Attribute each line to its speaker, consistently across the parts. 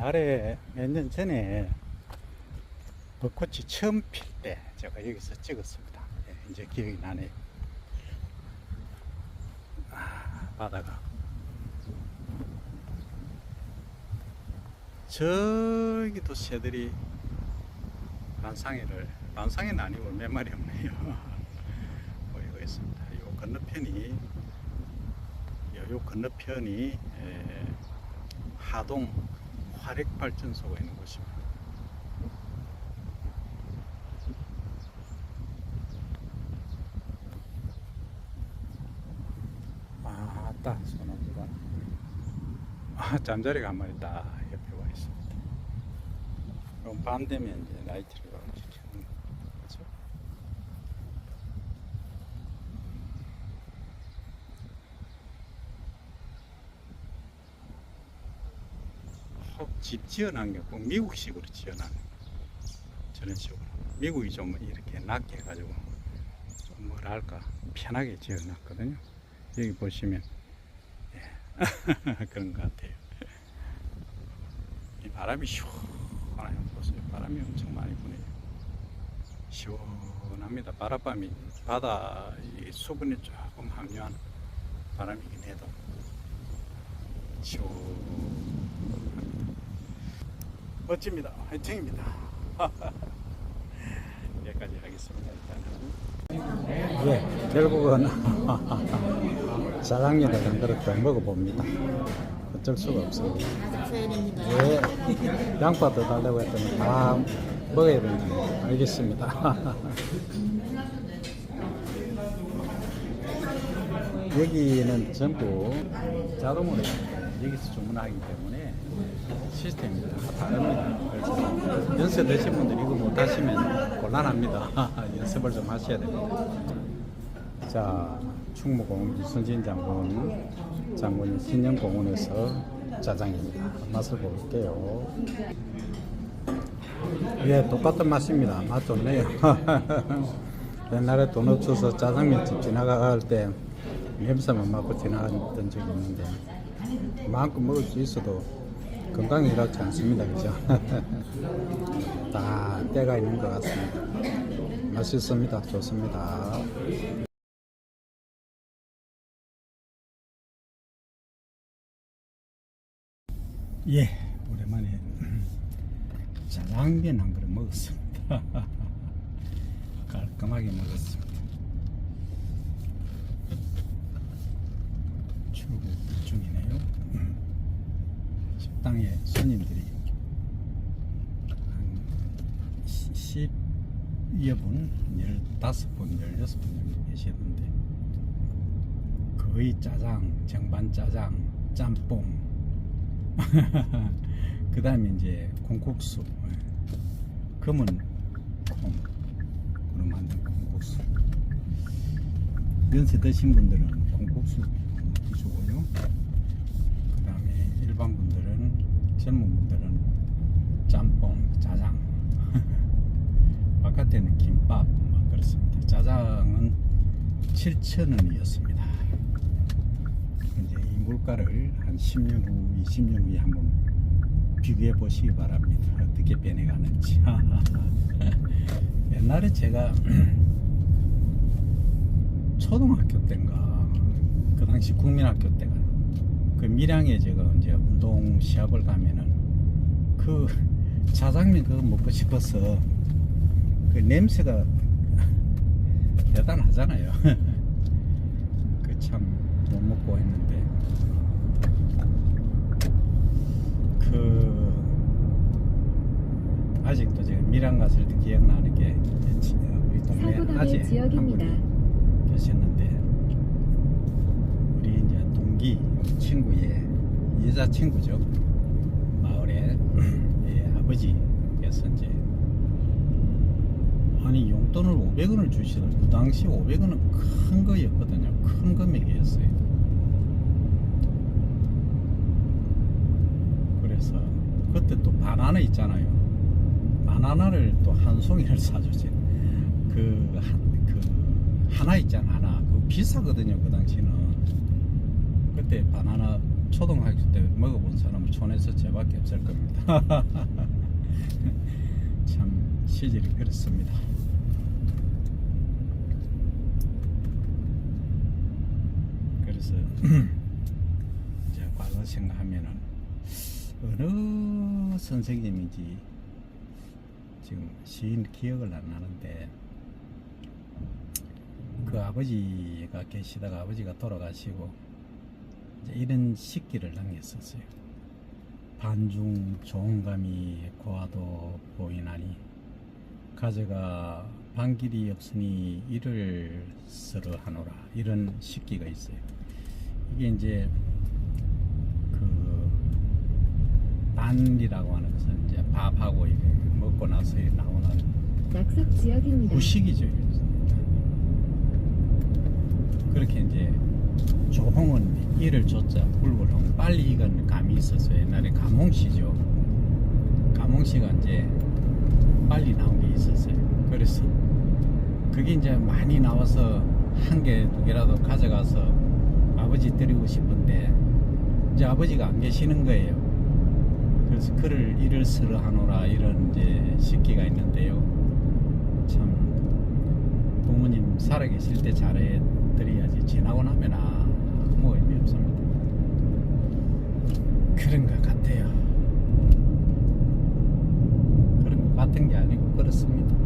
Speaker 1: 옛날에 몇 년 전에 벚꽃이 처음 필 때 제가 여기서 찍었습니다. 예, 이제 기억이 나네요. 바다가 저기도 새들이 반상회는 아니고 몇 마리 없네요. 보이고 있습니다. 요 건너편이 하동 화력발전소가 있는 곳입니다. 아따, 소나무가 잠자리가 한 마리 딱 옆에 와 있습니다. 그럼 밤 되면 이제 라이트를 이렇게 켜는 거죠. 집 지어놓은 게 꼭 미국식으로 지어놨는 저런 식으로. 미국이 좀 이렇게 낮게 해가지고 좀 뭐랄까 편하게 지어놨거든요. 여기 보시면 그런 것 같아요. 이 바람이 시원해요. 보세요. 바람이 엄청 많이 부네요. 시원합니다. 바닷밤이 바다 이 수분이 조금 함유한 바람이긴 해도 시원합니다. 멋집니다. 화이팅입니다. 여기까지 하겠습니다. 예, 결국은 짜장면을 한 그릇 더 먹어봅니다. 어쩔 수가 없습니다. 예, 양파 더 달라고 했더니 다 먹어야 되는데 알겠습니다. 여기는 전부 자동으로 여기서 주문하기 때문에 시스템이 다 다릅니다. 그래서 연습하신 분들이 이거 못하시면 곤란합니다. 연습을 좀 하셔야 됩니다. 자, 충무공 이순신 장군이 신영공원에서 짜장입니다. 맛을 볼게요. 예, 똑같은 맛입니다. 맛 좋네요. 옛날에 돈 없어서 짜장면집 지나갈 때 냄새만 맡고 지나갔던 적이 있는데 마음껏 먹을 수 있어도 건강에 이렇지 않습니다. 그죠? 다 때가 있는 것 같습니다. 맛있습니다. 좋습니다. 예, 오랜만에 짜장면 한 그릇 먹었습니다. 깔끔하게 먹었습니다. 출국 중이네요. 식당에 손님들이 한 10여 분, 15분, 16분 정도 계시는데 거의 짜장, 정반 짜장, 짬뽕 그 다음에 이제 콩국수, 검은 콩으로 만든 콩국수. 연세 드신 분들은 콩국수 드시고요. 그 다음에 일반 분들은, 젊은 분들은 짬뽕, 짜장. 바깥에는 김밥 막 그렇습니다. 짜장은 7,000원이었습니다. 이제 이 물가를 한 10년 후, 20년 후에 한번 비교해 보시기 바랍니다. 어떻게 변해가는지. 옛날에 제가 초등학교 때인가, 그 당시 국민학교 때가, 그 밀양에 제가 이제 운동 시합을 가면은 그 짜장면 그거 먹고 싶어서 그 냄새가 대단하잖아요. 그 참 못 먹고 했는데 그 아직도 제가 밀양 갔을 때 기억나는 게 우리 동네 아재 한 분이 계셨는데 우리 이제 동기 친구의 여자친구죠. 마을에 예, 아버지께서 이제 아니 용돈을 500원을 주시더라고요. 그 당시 500원은 큰 거였거든요. 큰 금액이었어요. 그래서 그때 또 바나나 있잖아요. 바나나를 또 한 송이를 사주세요. 그 하나 있잖아, 하나. 그거 비싸거든요, 그 당시는. 그때 바나나 초등학교 때 먹어본 사람은 촌에서 저밖에 없을 겁니다. 참 시절이 그렇습니다. 그래서 이제 과거 생각하면은 어느 선생님인지 지금 시인 기억을 안 나는데, 그 아버지가 계시다가 아버지가 돌아가시고 이제 이런 식기를 남겼었어요. 반중 좋은 감이 고와도 보이나니 가져가 반길이 없으니 이를 쓰러 하노라, 이런 식기가 있어요. 이게 이제 그 반이라고 하는 것은 이제 밥하고 이게 먹고 나서 나오는
Speaker 2: 낙석 지역입니다.
Speaker 1: 구식이죠. 그렇게 이제 조홍은 이를 조자 굵을 빨리 익은 감이 있었어요. 옛날에 감홍씨죠. 감홍씨가 이제 빨리 나온 게 있었어요. 그래서 그게 이제 많이 나와서 한 개, 두 개라도 가져가서 아버지 드리고 싶은데 이제 아버지가 안 계시는 거예요. 그래서 그를 이를 쓰러 하노라, 이런 이제 식기가 있는데요. 참 부모님 살아계실 때 잘해 드려야지 지나고 나면 아무 의미 없습니다. 그런 것 같아요. 그런 것 같은 게 아니고 그렇습니다.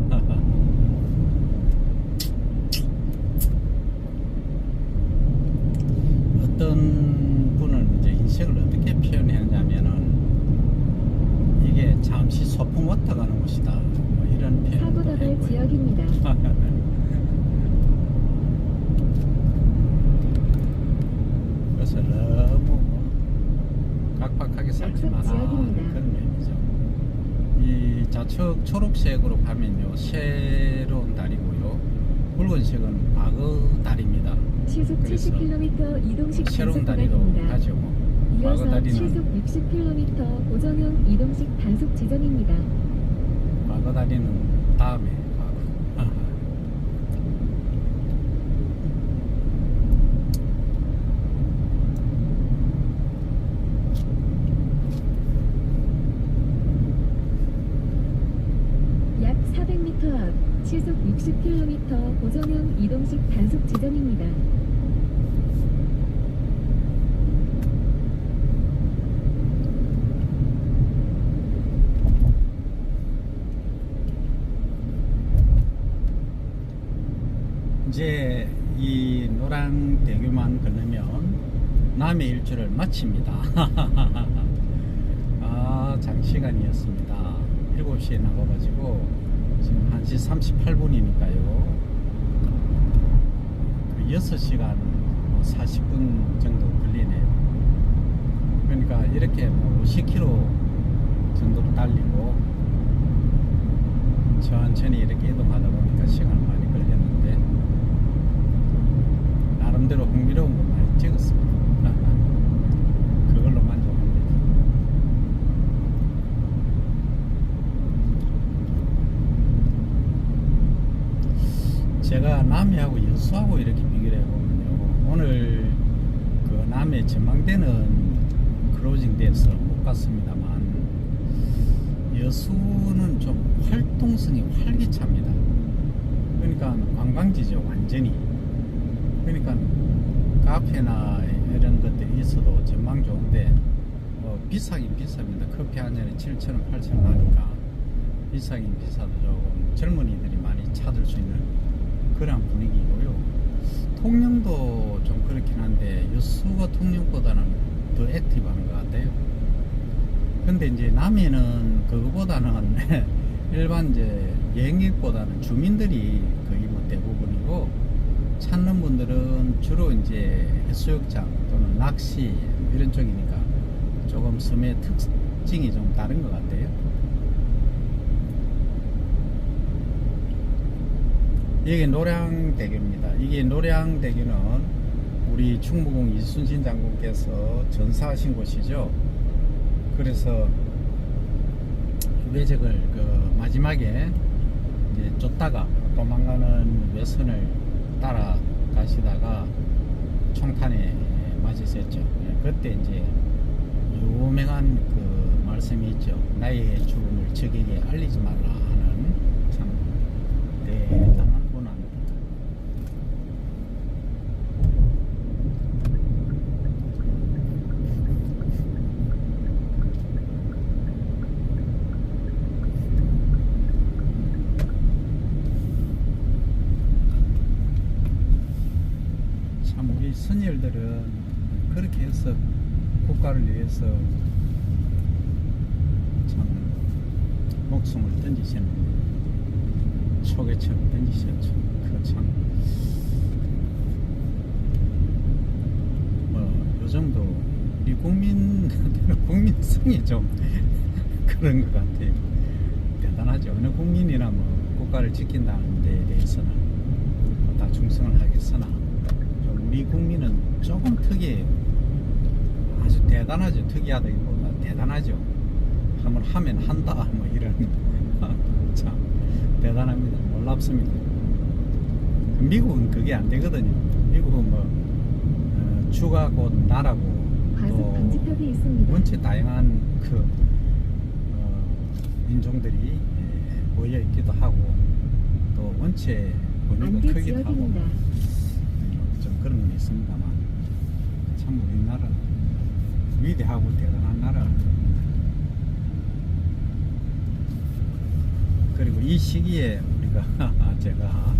Speaker 1: 어떤 분은 이제 인생을 어떻게 표현했냐면은 이게 잠시 소풍 왔다 가는 곳이다, 뭐 이런 표현도
Speaker 2: 사고다발
Speaker 1: 했고요.
Speaker 2: 지역입니다.
Speaker 1: 그래서 너무 각박하게 살지 마라,
Speaker 2: 지역입니다.
Speaker 1: 그런 의미죠. 이 좌측 초록색으로 가면요 새로운 다리고요, 붉은색은 과거 다리입니다.
Speaker 2: 시속
Speaker 1: 그래서
Speaker 2: 70km 이동식
Speaker 1: 새로운
Speaker 2: 단속
Speaker 1: 다리로
Speaker 2: 구간입니다.
Speaker 1: 가죠. 뭐 과거
Speaker 2: 이어서
Speaker 1: 다리는
Speaker 2: 시속 60km 고정형 이동식 단속 지점입니다.
Speaker 1: 과거 다리는 다음에 과거.
Speaker 2: 약 400m 앞 시속 60km 고정형 이동식 단속 지점입니다.
Speaker 1: 이제 이 노량대교만 건너면 남해 일주를 마칩니다. 아, 장시간이었습니다. 7시에 나가가지고 지금 1시 38분이니까요. 그 6시간 40분 정도 걸리네요. 그러니까 이렇게 뭐 50km 정도로 달리고 천천히 이렇게 이동하다 보니까 시간이 많이 걸렸는데 나름대로 흥미로운 거 많이 찍었습니다. 그걸로 만족합니다. 제가 남해하고 여수하고 이렇게 비교를 해보면요, 오늘 그 남해 전망대는 크로징 돼서 못 갔습니다만 여수는 좀 활동성이 활기찹니다. 그러니까 관광지죠, 완전히. 그러니까 카페나 이런 것들이 있어도 전망 좋은데 비싸긴 비쌉니다. 커피 한 잔에 7,000원, 8,000원 하니까 비싸긴 비싸도 조금 젊은이들이 많이 찾을 수 있는 그런 분위기고요. 통영도 좀 그렇긴 한데 여수가 통영보다는 더 액티브한 것 같아요. 근데 이제 남해는 그거보다는 일반 이제 여행객보다는 주민들이 거의 뭐 대부분이고, 찾는 분들은 주로 이제 해수욕장 또는 낚시 이런 쪽이니까 조금 섬의 특징이 좀 다른 것 같아요. 이게 노량대교입니다. 이게 노량대교는 우리 충무공 이순신 장군께서 전사하신 곳이죠. 그래서 유배적을 그 마지막에 이제 쫓다가 도망가는 외선을 따라가시다가 총탄에 맞으셨죠. 예, 그때 이제 유명한 그 말씀이 있죠. 나의 죽음을 적에게 알리지 말라 하는 참 대단한 분합니다. 참 우리 선열들은 그렇게 해서 국가를 위해서 참 목숨을 던지시는 초계처럼 던지셨죠. 그참 요즘도 우리 국민성이 좀 그런 것 같아요. 대단하죠. 어느 국민이나 뭐 국가를 지킨다는 데에 대해서는 다 충성을 하겠으나 우리 국민은 조금 특이해요. 아주 대단하죠. 특이하다기보다 대단하죠. 한번 하면 한다 뭐 이런 참 대단합니다. 놀랍습니다. 미국은 그게 안 되거든요. 미국은 뭐 주가 곧 나라고
Speaker 2: 과속
Speaker 1: 또
Speaker 2: 방지턱이 있습니다.
Speaker 1: 원체 다양한 그 민족들이 모여 있기도 하고 또 원체 범위가
Speaker 2: 안개
Speaker 1: 크기도 하고
Speaker 2: 지역입니다.
Speaker 1: 좀 그런 건 있습니다만 참 우리나라는 위대하고 대단한 나라. 그리고 이 시기에 우리가 제가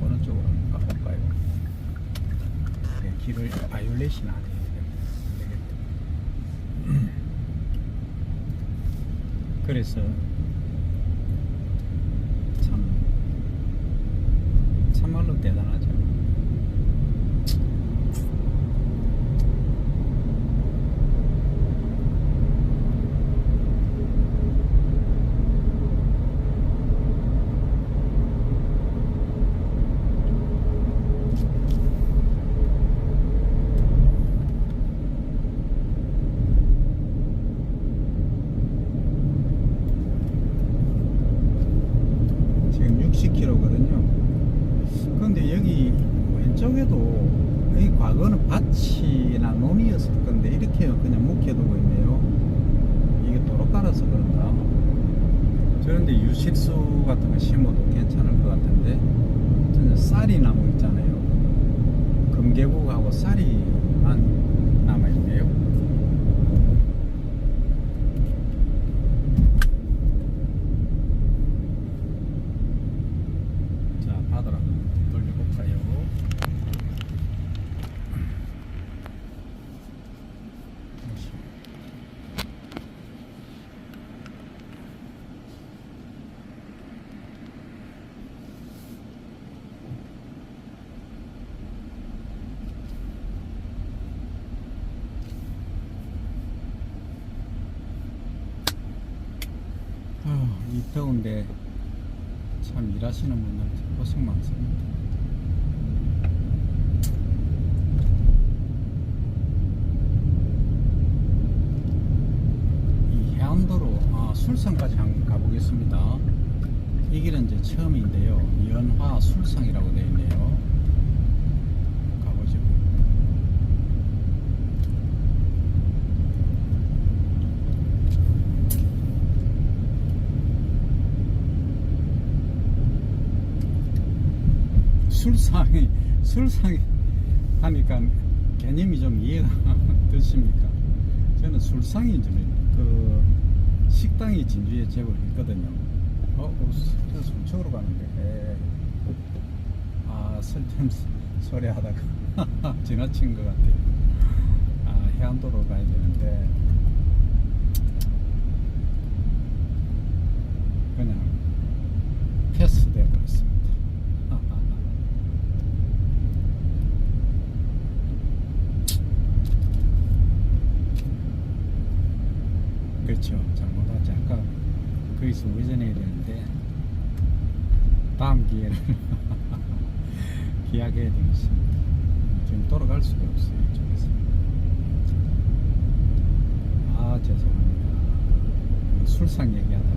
Speaker 1: 어느 쪽으로 한번 가볼까요? 네, 길을 바이올렛이 나네. 그래서 참말로 대단하죠. 지금 60km거든요. 그런데 여기 왼쪽에도 여기 과거는 밭이나 논이었을 건데 이렇게 그냥 묵혀두고 있네요. 이게 도로 깔아서 그런가? 저런데 유실수 같은 거 심어도 괜찮을 것 같은데 저는 쌀이 나무 있잖아요. 금계국하고 쌀이만 남아있네요. 자, 바다로 한번 돌려볼까요? 이 더운데 참 일하시는 분들 고생 많습니다. 이 해안도로 술상까지 한번 가보겠습니다. 이 길은 이제 처음인데요. 연화 술상이라고 되어 있네요. 가보죠. 술상이 하니까 개념이 좀 이해가 되십니까? 저는 술상이 그 식당이 진주에 제법 있거든요. 저 술쪽으로 가는데 쓸데없는 소리 하다가 지나친 것 같아요. 해안도로 가야 되는데 그냥 패스돼 버렸습니다. 그렇죠. 잘못하지. 아까 거기서 우회전해야 되는데 다음 기회를 기약해야 되겠습니다. 지금 돌아갈 수가 없어요. 이쪽에서. 죄송합니다. 술상 얘기하다가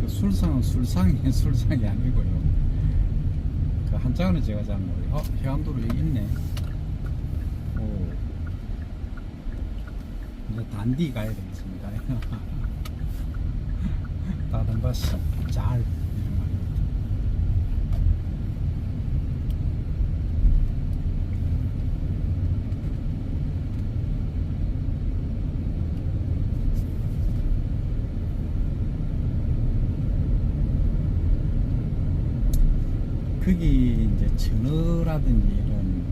Speaker 1: 그 술상은 술상이 아니고요. 그 한자는 제가 잘 모르요. 해안도로 여기 있네. 오. 이제 단디 가야 되겠습니다. 다단바시 잘 이런 말입니다. 거기 이제 전어라든지 이런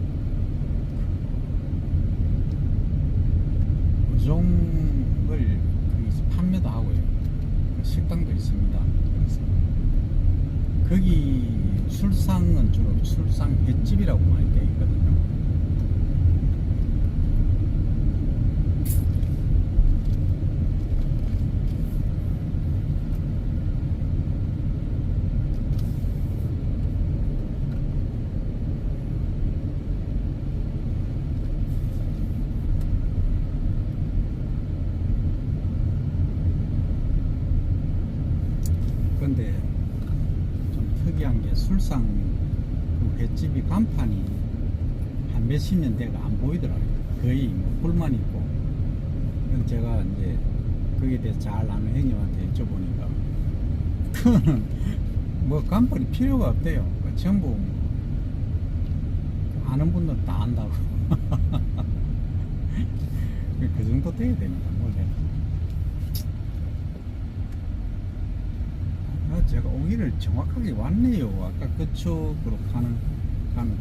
Speaker 1: 어종을 거기서 판매도 하고요. 그 식당도 있습니다. 그래서 거기 술상은 주로 술상 횟집이라고 많이 되어 있거든요. 근데 좀 특이한 게 술상 그 횟집이 간판이 한 몇십 년 돼가 안 보이더라고요. 거의 뭐 불만 있고. 그래서 제가 이제 거기에 대해서 잘 아는 형님한테 여쭤보니까 그거는 뭐 간판이 필요가 없대요. 전부 뭐 아는 분들은 다 안다고. 그 정도 돼야 됩니다. 원래. 제가 오기를 정확하게 왔네요. 아까 그쪽으로 가는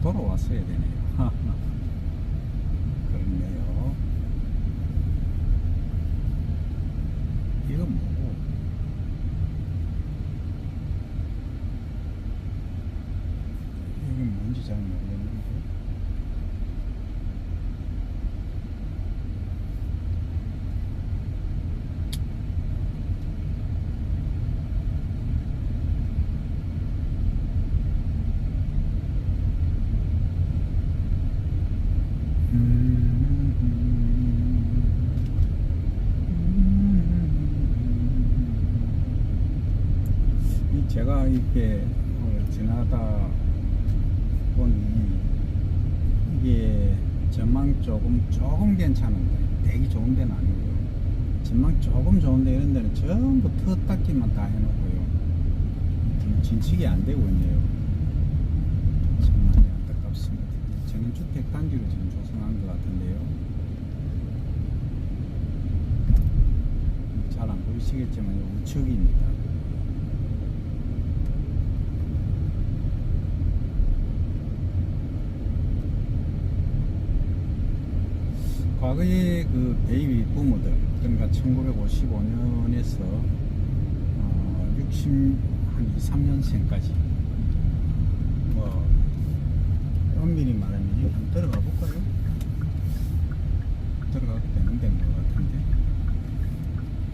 Speaker 1: 돌아왔어야 되네요. 그렇네요. 이건 뭐고? 이건 뭔지 잘 모르겠는데. 제가 이렇게 지나다 보니 이게 전망 조금 괜찮은데 되게 좋은 데는 아니고요. 전망 조금 좋은데 이런 데는 전부 텄닦기만 다 해놓고요. 진척이 안 되고 있네요. 참 많이 안타깝습니다. 저는 주택 단지로 지금 조성한 것 같은데요. 잘 안 보이시겠지만 우측입니다. 과거에 그 베이비 부모들, 그러니까 1955년에서 60한 2, 3년생까지 뭐 엄밀히 말하면 여기 한번 들어가 볼까요? 들어가도 되는 데인 것 같은데.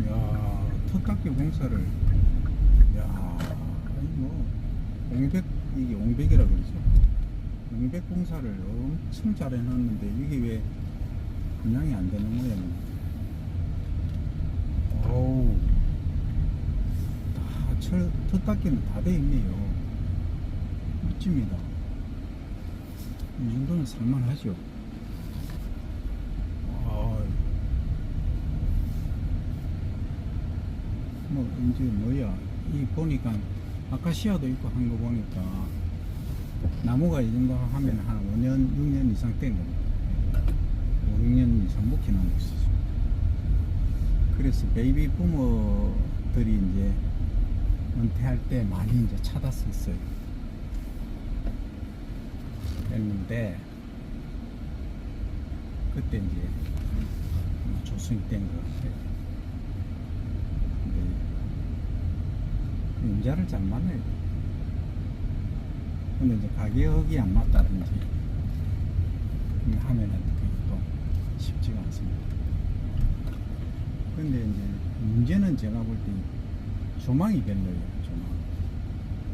Speaker 1: 이야, 턱깎이 공사를, 이야, 뭐 이게 옹백이라 그러죠. 옹백 공사를 엄청 잘 해놨는데 이게 왜 분양이 안 되는 모양입니다. 어우, 턱닦이는 다 돼 있네요. 멋집니다. 이 정도는 살만하죠. 뭐 이제 뭐야, 이 보니까 아카시아도 있고 한 거 보니까 나무가 이 정도 하면 한 5년, 6년 이상 된 겁니다. 5, 6년 이상 묵혀놓은 곳이죠. 그래서 베이비 부모들이 이제 은퇴할 때 많이 이제 찾았었어요. 했는데 그때 이제 조성이 된 것 같아요. 근데 임자를 잘 만나야 돼요. 근데 이제 가격이 안 맞다든지 하면은 그것도 쉽지가 않습니다. 근데 이제 문제는 제가 볼 때 조망이 별로예요. 조망.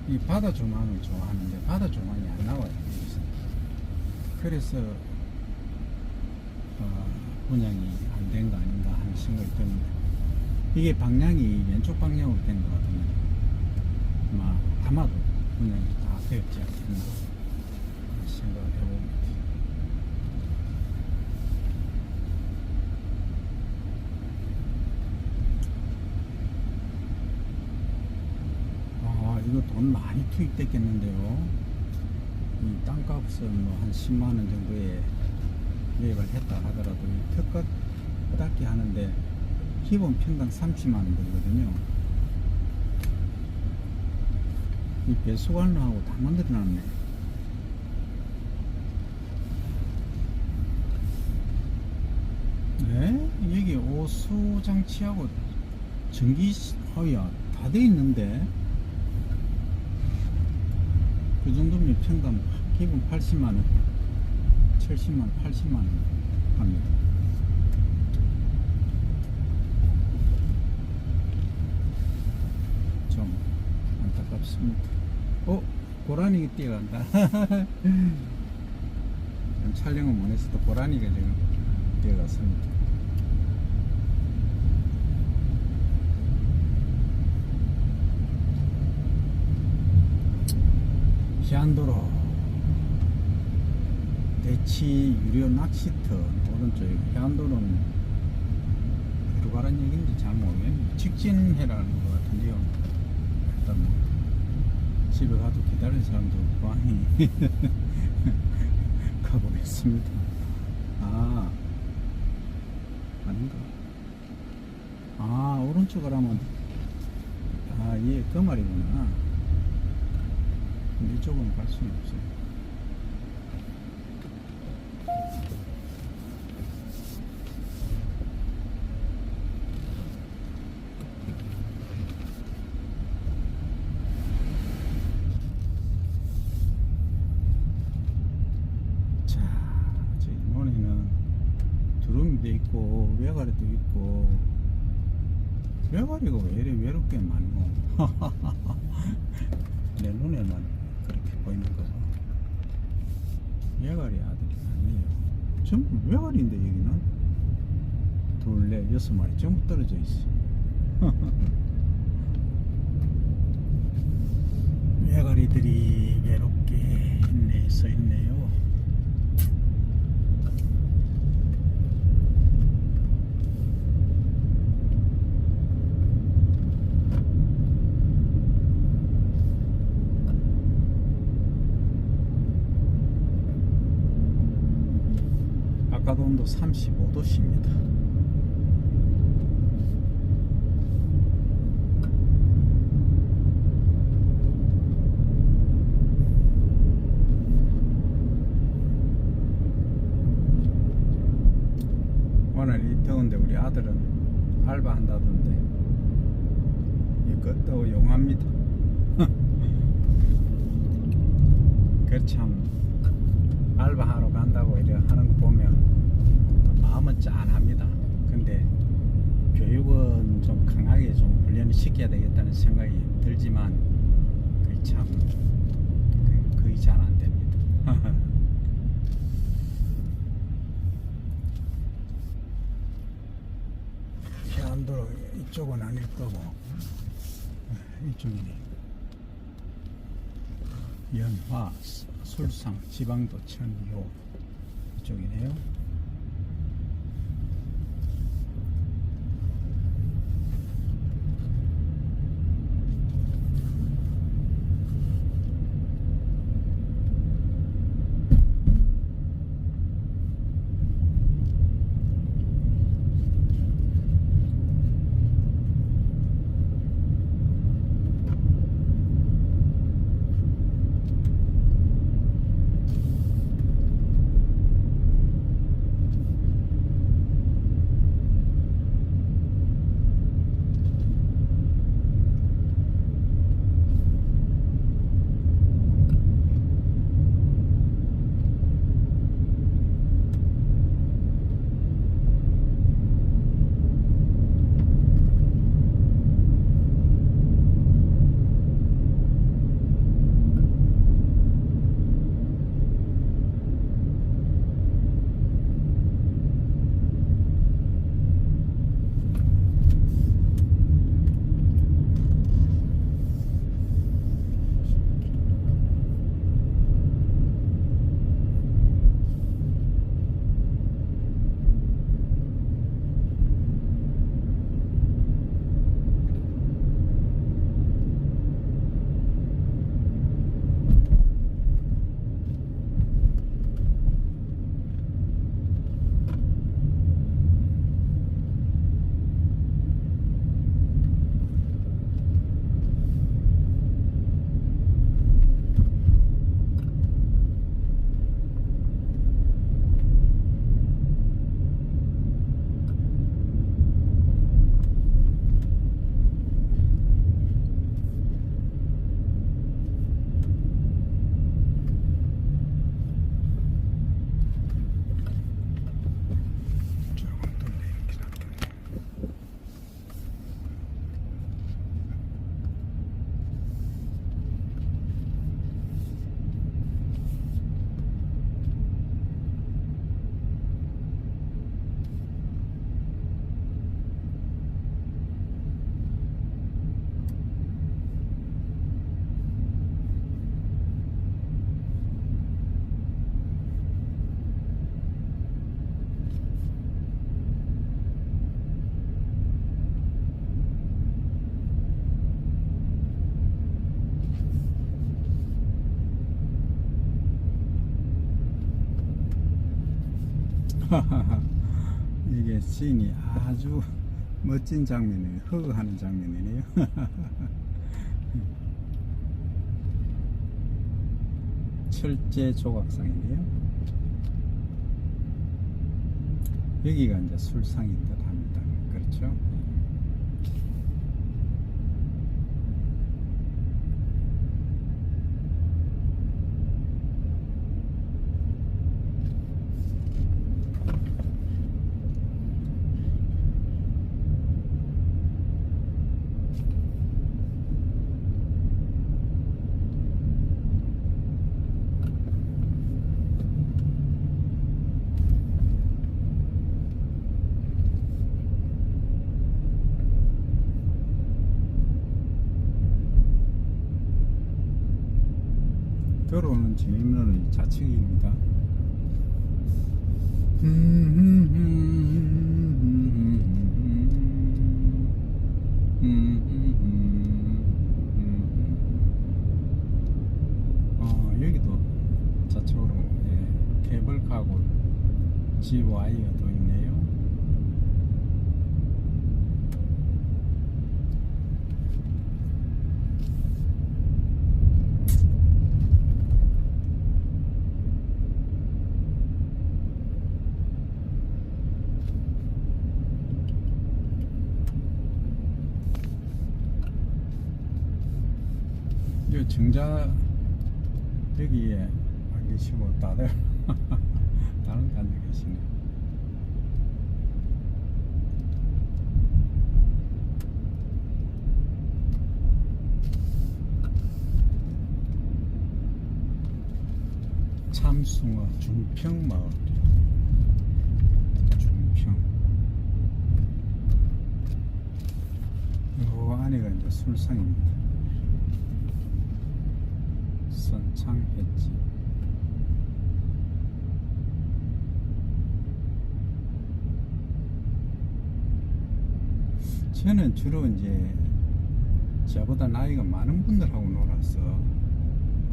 Speaker 1: 이 바다 조망을 좋아하는데 바다 조망이 안 나와요. 그래서 분양이 안 된 거 아닌가 하는 생각이 듭니다. 이게 방향이 왼쪽 방향으로 된 것 같으면 아마도 분양이 다 되었지 않겠나 생각을 해봅니다. 아, 이거 돈 많이 투입됐겠는데요. 이 땅값은 뭐 한 10만 원 정도에 매입을 했다 하더라도 이 특가 닦기 하는데 기본 평당 30만 원 들거든요. 이 배수관로하고 다 만들어놨네. 네? 여기 오수장치하고 전기, 어야, 다 돼 있는데 그 정도면 평당 기본 80만원, 70만원, 80만원 합니다. 좀 안타깝습니다. 고라니가 뛰어간다. 촬영은 못 했어도 고라니가 지금 뛰어갔습니다. 해안도로 대치 유료 낚시터 오른쪽에 해안도로는 어디로 가란 얘기인지 잘 모르겠는데 직진해라는 것 같은데요. 일단 뭐 집에 가도 기다리는 사람도 없고 가보겠습니다. 아, 아닌가? 아, 오른쪽으로 하면 얘 그 말이구나. 근데 이쪽은 갈 수는 없어요. 자, 저희 논에는 두루미도 있고 외가리도 있고, 외가리가 왜 이래 외롭게 많노? 내 눈에만 그렇게 보이는 거고, 외가리 아들이 아니에요. 전부 외가리인데 여기는 둘, 넷, 6마리 전부 떨어져 있어. 외가리들이 외롭게 서 있네요. 아까도 온도 35도씨입니다. 오늘 이 더운데 우리 아들은 알바 한다던데 이것도 용합니다. 그참 알바하러 간다고 이래 하는 거 보면 마음은 짠합니다. 근데 교육은 좀 강하게 좀 훈련을 시켜야 되겠다는 생각이 들지만 그게 참 거의 잘 안 됩니다. 해안도로 이쪽은 아닐 거고 이쪽이네. 연화 술상 지방도청 2호 이쪽이네요. 이게 씬이 아주 멋진 장면이에요. 허거하는 장면이네요. 철제 조각상이네요. 여기가 이제 술상인 듯 합니다. 그렇죠? 들어오는 진입로는 좌측입니다. 여기도 좌측으로 케이블카하고 집 와이어도 있네요. 이 정자 여기에 안 계시고 다른 데 앉아 계시네. 참숭어 중평마을. 중평. 요 안에가 이제 술상입니다. 선창했지. 저는 주로 이제 저보다 나이가 많은 분들하고 놀아서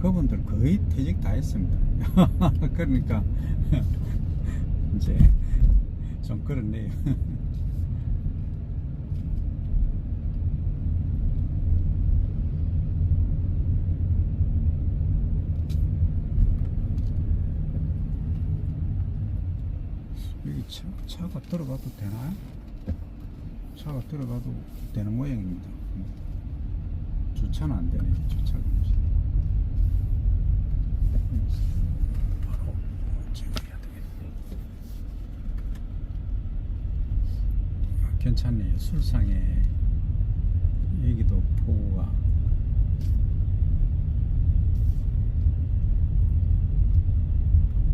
Speaker 1: 그분들 거의 퇴직 다 했습니다. 그러니까 이제 좀 그렇네요. 여기 차가 들어가도 되나요? 차가 들어가도 되는 모양입니다. 주차는 안 되네. 주차가 바로 찍어야 되겠네. 괜찮네요. 술상에 여기도 포가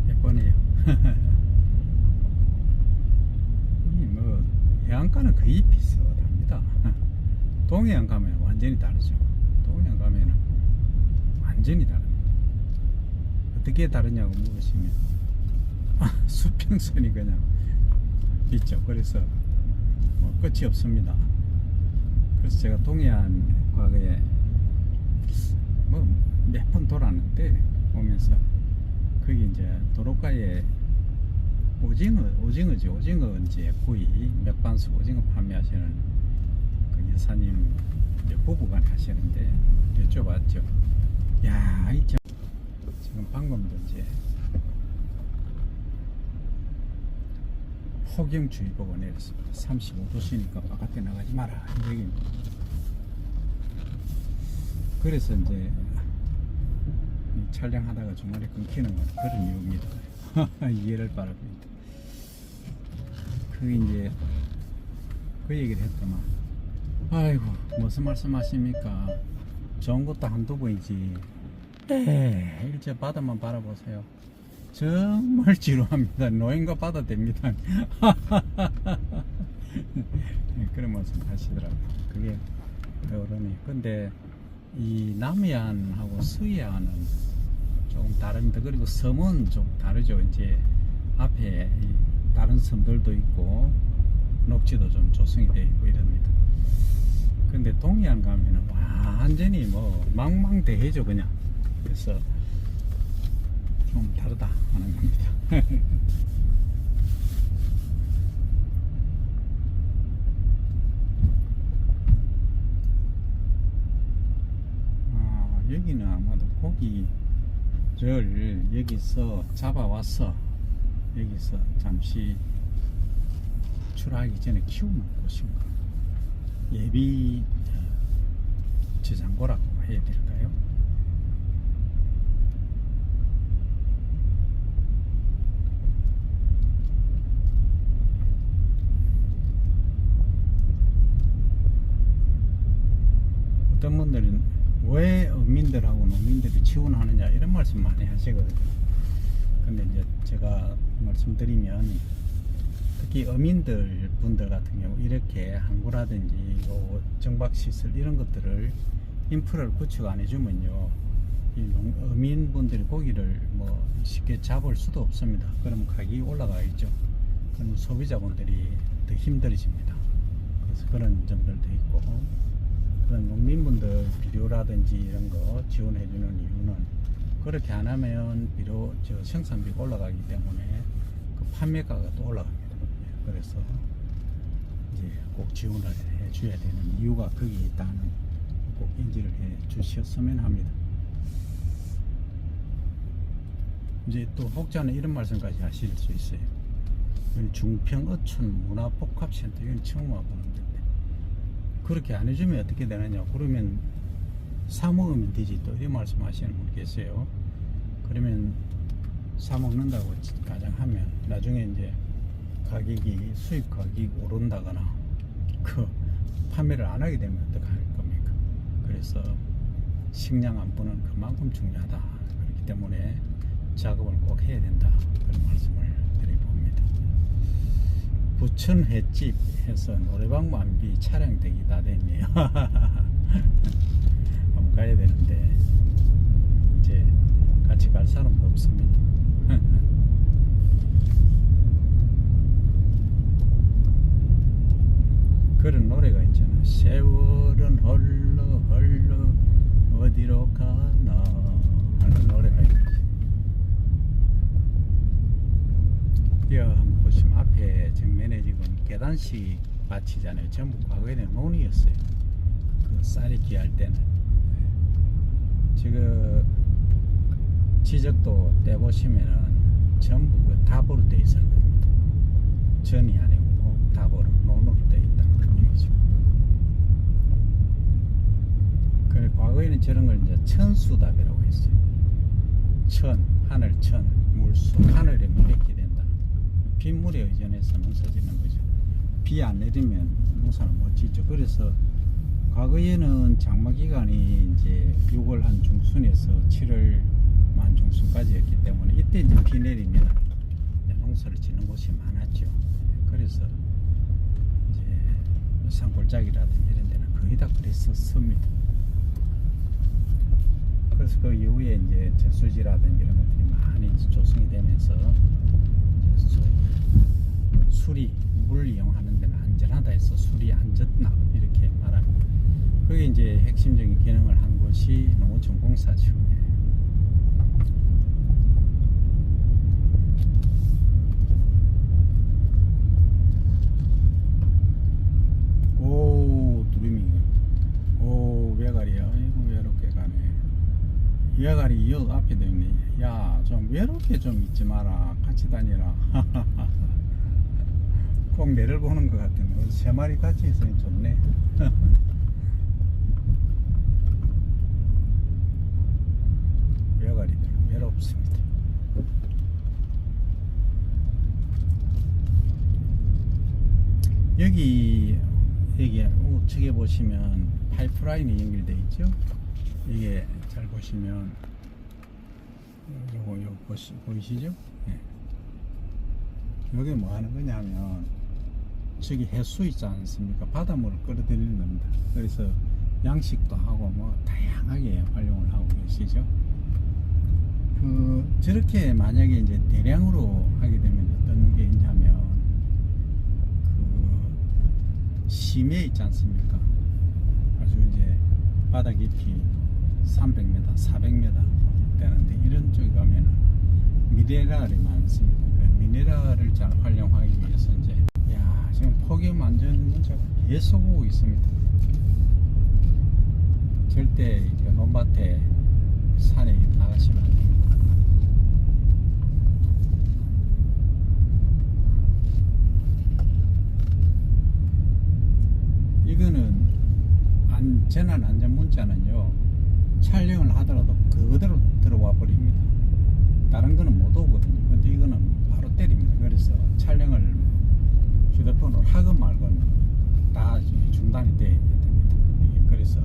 Speaker 1: 예쁘네요. 해안가는 거의 비슷합니다. 동해안 가면 완전히 다르죠. 동해안 가면은 완전히 다릅니다. 어떻게 다르냐고 물으시면 수평선이 그냥 있죠. 그래서 끝이 없습니다. 그래서 제가 동해안 과거에 몇 번 돌았는데 오면서 거기 이제 도로가에 오징어지. 오징어 이제 구이 맥반석 오징어 판매하시는 그 여사님 부부간에 하시는데 여쭤봤죠. 야, 지금 방금도 이제 폭염주의보가 내렸습니다. 35도씨니까 바깥에 나가지 마라 이 얘기입니다. 그래서 이제 촬영하다가 중간에 끊기는 건 그런 이유입니다. 이해를 바랍니다. 그 이제 그 얘기를 했더만, 아이고 무슨 말씀하십니까? 좋은 것도 한두 번이지. 일제 바다만 바라보세요. 정말 지루합니다. 노인과 바다 됩니다. 그런 말씀 하시더라고요. 그게 어른이. 근데 이 남해안하고 서해안은 조금 다릅니다. 그리고 섬은 좀 다르죠. 이제 앞에 다른 섬들도 있고 녹지도 좀 조성이 되어 있고 이럽니다. 근데 동해안 가면은 완전히 망망대해죠 그냥. 그래서 좀 다르다 하는 겁니다. 여기는 아마도 고기를 여기서 잡아와서 여기서 잠시 출하하기 전에 키우는 곳인가, 예비 저장고라고 해야 될까요? 어떤 분들은 왜 어민들하고 농민들이 지원하느냐 이런 말씀 많이 하시거든요. 근데 이제 제가 말씀드리면, 특히 어민들 분들 같은 경우 이렇게 항구라든지 요 정박시설 이런 것들을 인프라를 구축 안 해주면요, 이 어민분들이 고기를 뭐 쉽게 잡을 수도 없습니다. 그러면 가격이 올라가겠죠. 그럼 소비자분들이 더 힘들어집니다. 그래서 그런 점들도 있고, 그런 농민분들 비료라든지 이런 거 지원해주는 이유는, 그렇게 안 하면 비료 생산비가 올라가기 때문에 그 판매가가 또 올라갑니다. 그래서 이제 꼭 지원을 해줘야 되는 이유가 거기에 있다는, 꼭 인지를 해 주셨으면 합니다. 이제 또 혹자는 이런 말씀까지 하실 수 있어요. 중평 어촌 문화복합센터, 이건 처음 와보는데 그렇게 안 해주면 어떻게 되느냐, 그러면 사 먹으면 되지, 또 이런 말씀 하시는 분 계세요. 그러면 사 먹는다고 가정하면 나중에 이제 가격이, 수입 가격이 오른다거나 그 판매를 안 하게 되면 어떡할 겁니까? 그래서 식량 안보는 그만큼 중요하다. 그렇기 때문에 작업을 꼭 해야 된다, 그런 말씀을 드려봅니다. 부천 횟집 해서 노래방 만비 촬영되기 다 됐네요. 한번 가야 되는데 이제 같이 갈 사람도 없습니다. 그런 노래가 있잖아. 세월은 흘러 흘러 어디로 가나 하는 노래가 있지. 여기 한번 보시면 앞에 정면에 지금 계단식 밭이잖아요. 전부 과거에는 논이었어요. 그 쌀이 귀할 때는. 지금 지적도 떼보시면은 전부 그 답으로 돼 있을 겁니다. 전이 아니고 답으로, 논으로 돼 있다는 그런 거죠. 그래, 과거에는 저런 걸 이제 천수답이라고 했어요. 천, 하늘 천, 물수, 하늘에 물이 있게 된다. 빗물에 의존해서 농사 짓는 거죠. 비 안 내리면 농사는 못 짓죠. 그래서 과거에는 장마 기간이 이제 6월 한 중순에서 7월 만 중순까지였기 때문에 이때 이제 비 내리면 이제 농사를 짓는 곳이 많았죠. 그래서 이제 산골짜기라든지 이런 데는 거의 다 그랬었습니다. 그래서 그 이후에 이제 저수지라든지 이런 것들이 많이 이제 조성이 되면서 이제 소위 수리, 물 이용하는 데는 안전하다 해서 수리 안전납 이렇게 말합니다. 그게 이제 핵심적인 기능을 한 것이 농어촌 공사죠. 오, 두루미. 오, 외가리야. 아이고, 외롭게 가네. 외가리 여 앞에도 있네. 야, 좀 외롭게 좀 있지 마라. 같이 다니라. 꼭 내를 보는 것 같은데. 세 마리 같이 있으니 좋네. 외가리들 외롭습니다. 여기 우측에 보시면 파이프라인이 연결되어 있죠. 이게 잘 보시면 요거 보이시죠? 네. 여기 뭐 하는 거냐면 저기 해수 있지 않습니까? 바닷물을 끌어들이는 겁니다. 그래서 양식도 하고 뭐 다양하게 활용을 하고 계시죠. 저렇게 만약에 이제 대량으로 하게 되면 어떤 게 있냐면 심해 있지 않습니까? 아주 이제 바다 깊이 300m, 400m 되는데 이런 쪽에 가면은 미네랄이 많습니다. 그 미네랄을 잘 활용하기 위해서 이제 지금 폭염 완전 문제가 계속 오고 있습니다. 절대 논밭에 산에 나가시면 안 됩니다. 이거는 재난 안전 문자는요, 촬영을 하더라도 그대로 들어와 버립니다. 다른 거는 못 오거든요. 근데 이거는 바로 때립니다. 그래서 촬영을 휴대폰으로 하건 말건 다 중단이 돼야 됩니다. 그래서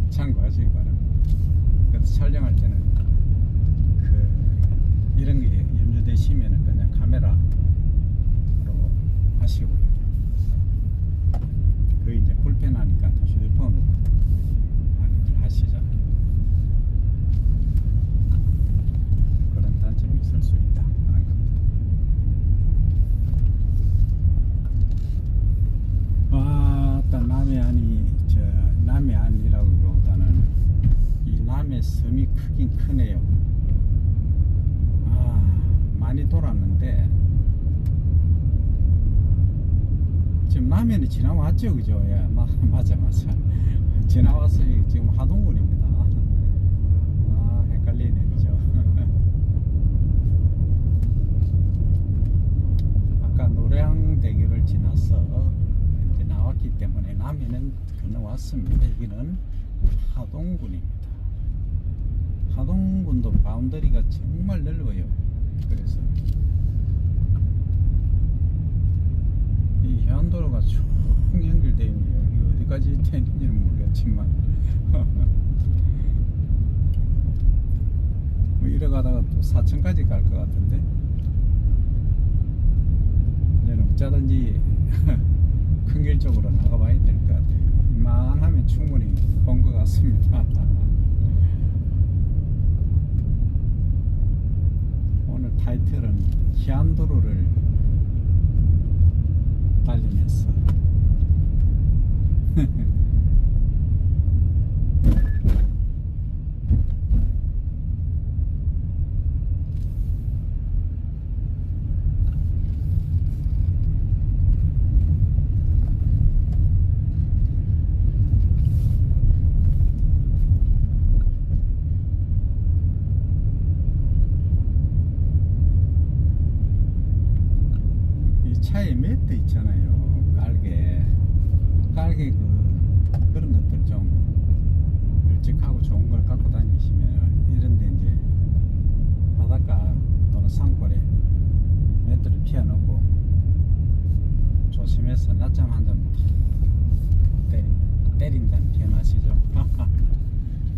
Speaker 1: 참고하시기 바랍니다. 그래서 촬영할 때는 이런 게 연주되시면은 그냥 카메라로 하시고요. 그 이제 불편하니까 휴대폰으로 많이들 하시잖아요. 그런 단점이 있을 수 있다 하는 겁니다. 일단 남해안이라기보다는 이 남해 섬이 크긴 크네요. 많이 돌았는데 지금 남해는 지나왔죠, 그죠? 예, 맞아. 지나왔어. 지금 하동군입니다. 헷갈리네, 그죠? 아까 노량대교를 지나서 이제 나왔기 때문에 남해는 건너왔습니다. 여기는 하동군입니다. 하동군도 바운더리가 정말 넓어요. 그래서 이 해안도로가 쭉 연결되어 있네요. 이게 어디까지 되는지는 모르겠지만 뭐 이래가다가 또 사천까지 갈 것 같은데, 이제는 어쩌든지 큰 길 쪽으로 나가봐야 될 것 같아요. 이만하면 충분히 본 것 같습니다. 오늘 타이틀은 해안도로를 달리면서 이 차에 매트 있잖아요. 깔개 그런 것들 좀 널찍하고 좋은 걸 갖고 다니시면, 이런데 이제 바닷가 또는 산골에 매트를 피워놓고 조심해서 낮잠 한 잔 때린다는 표현 아시죠?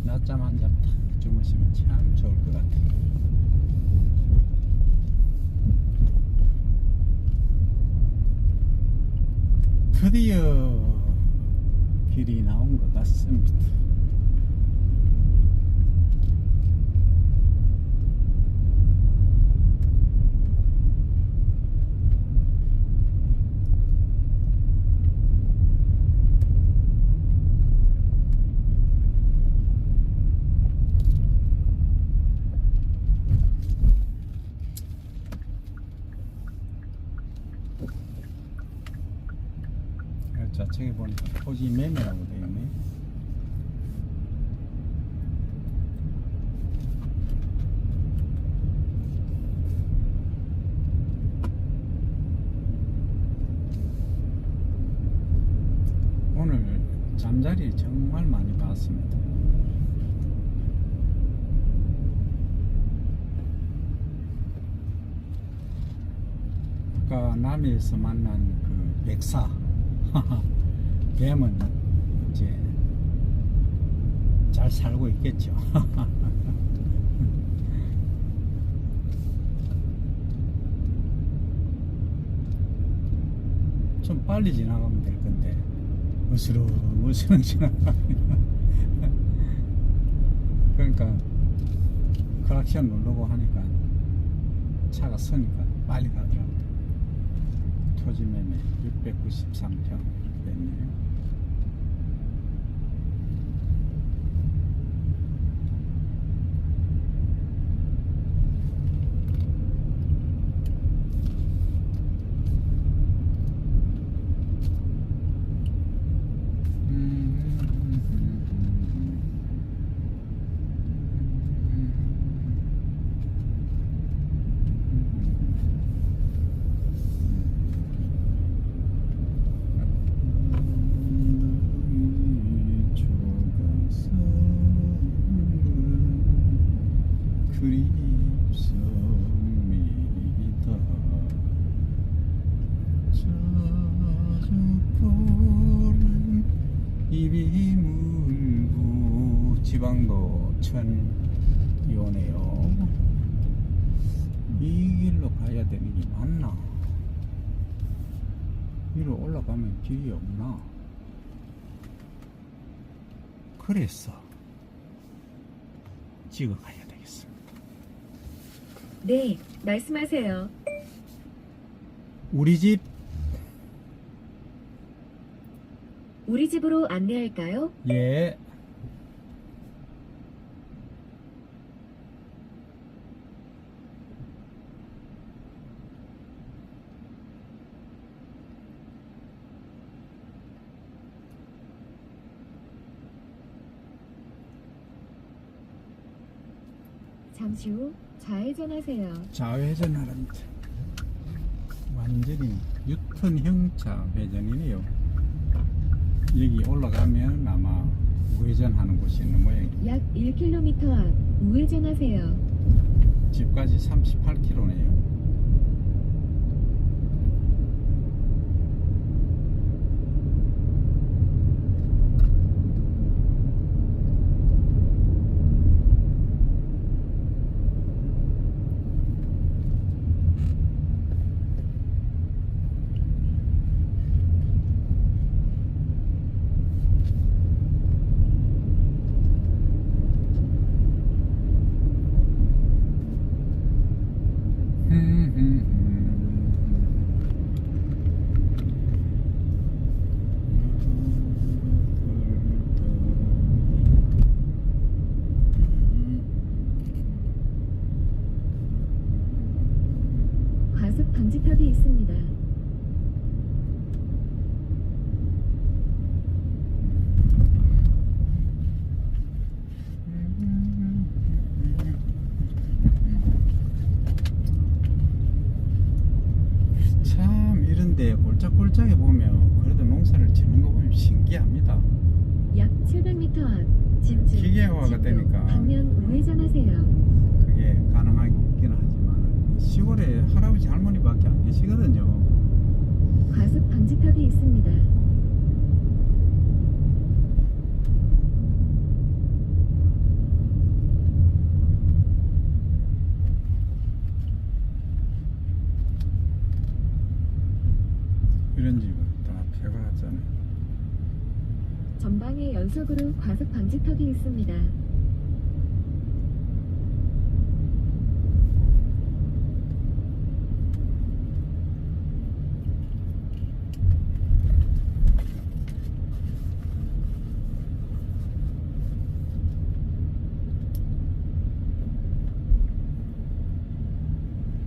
Speaker 1: 낮잠 한 잔 탁 주무시면 참 좋을 것 같아요. 드디어 길이 나온 것 같습니다. 좌측에 보니까 토지 매매라고 되어 있네. 오늘 잠자리 정말 많이 봤습니다. 아까 남해에서 만난 그 백사 뱀은 이제 잘 살고 있겠죠. 좀 빨리 지나가면 될 건데 으스렁 지나가면 그러니까 클락션 누르고 하니까 차가 서니까 빨리 가더라고요. 토지 매매 693평 이렇게 됐네요. 푸른 입이 물고 지방도 천이 오네요. 이 길로 가야 되는 게 맞나? 위로 올라가면 길이 없나? 그래서 찍어 가야 되겠습니다.
Speaker 2: 네, 말씀하세요.
Speaker 1: 우리 집,
Speaker 2: 우리 집으로 안내할까요?
Speaker 1: 예.
Speaker 2: 잠시 후 좌회전하세요.
Speaker 1: 좌회전하랍니다. 완전히 유턴형 좌회전이네요. 여기 올라가면 아마 우회전하는 곳이 있는 모양이에요.
Speaker 2: 약 1km 앞 우회전하세요.
Speaker 1: 집까지 38km네요.
Speaker 2: 과속 방지턱이 있습니다.
Speaker 1: 참 이런데 골짝골짝해 보면 그래도 농사를 짓는 거 보면 신기합니다.
Speaker 2: 약 700m 앞 진주
Speaker 1: 기계화가
Speaker 2: 진도
Speaker 1: 되니까.
Speaker 2: 방면 우회전하세요.
Speaker 1: 그게 가능하긴 하지만 시골에 할아버지 할머니밖에 안 계시거든요.
Speaker 2: 과속 방지턱이 있습니다.
Speaker 1: 이런 집은 다 폐가 났잖아요.
Speaker 2: 전방에 연속으로 과속 방지턱이 있습니다.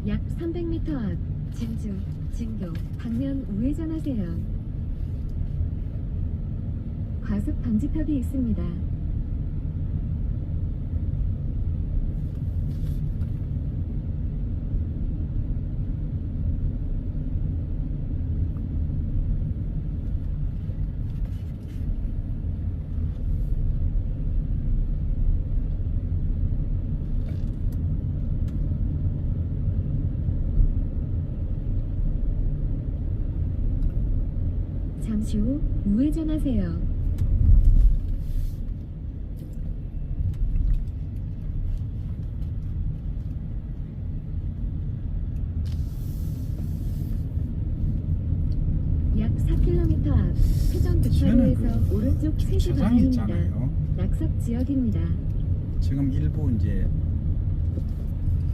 Speaker 2: 약 300m 앞 진주 진도 방면 우회전하세요. 과속 방지턱이 있습니다. 잠시 후 우회전하세요. 약 4km 앞 회전
Speaker 1: 저는
Speaker 2: 교차로에서 오른쪽 3시
Speaker 1: 주차장이
Speaker 2: 방향입니다.
Speaker 1: 있잖아요.
Speaker 2: 낙석 지역입니다.
Speaker 1: 지금 일부 이제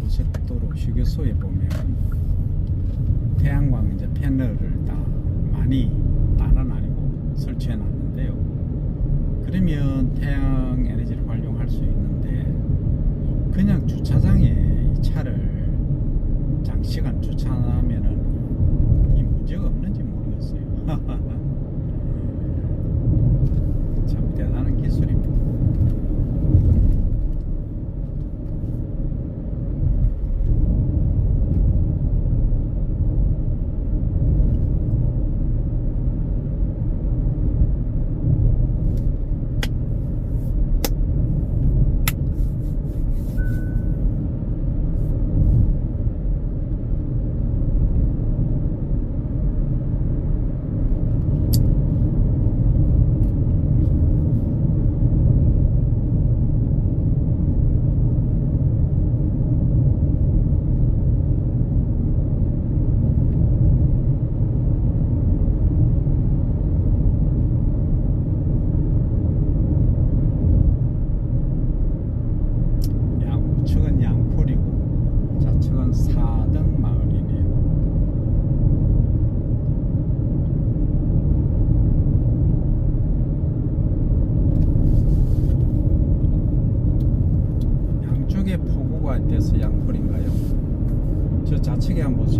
Speaker 1: 고속도로 휴게소에 보면 태양광 이제 패널을 다 많이 다는 아니고 설치해 놨는데요. 그러면 태양 에너지를 활용할 수 있는데 그냥 주차장에 이 차를 장시간 주차하면은 이 문제가 없는지 모르겠어요. 참 대단한 기술입니다.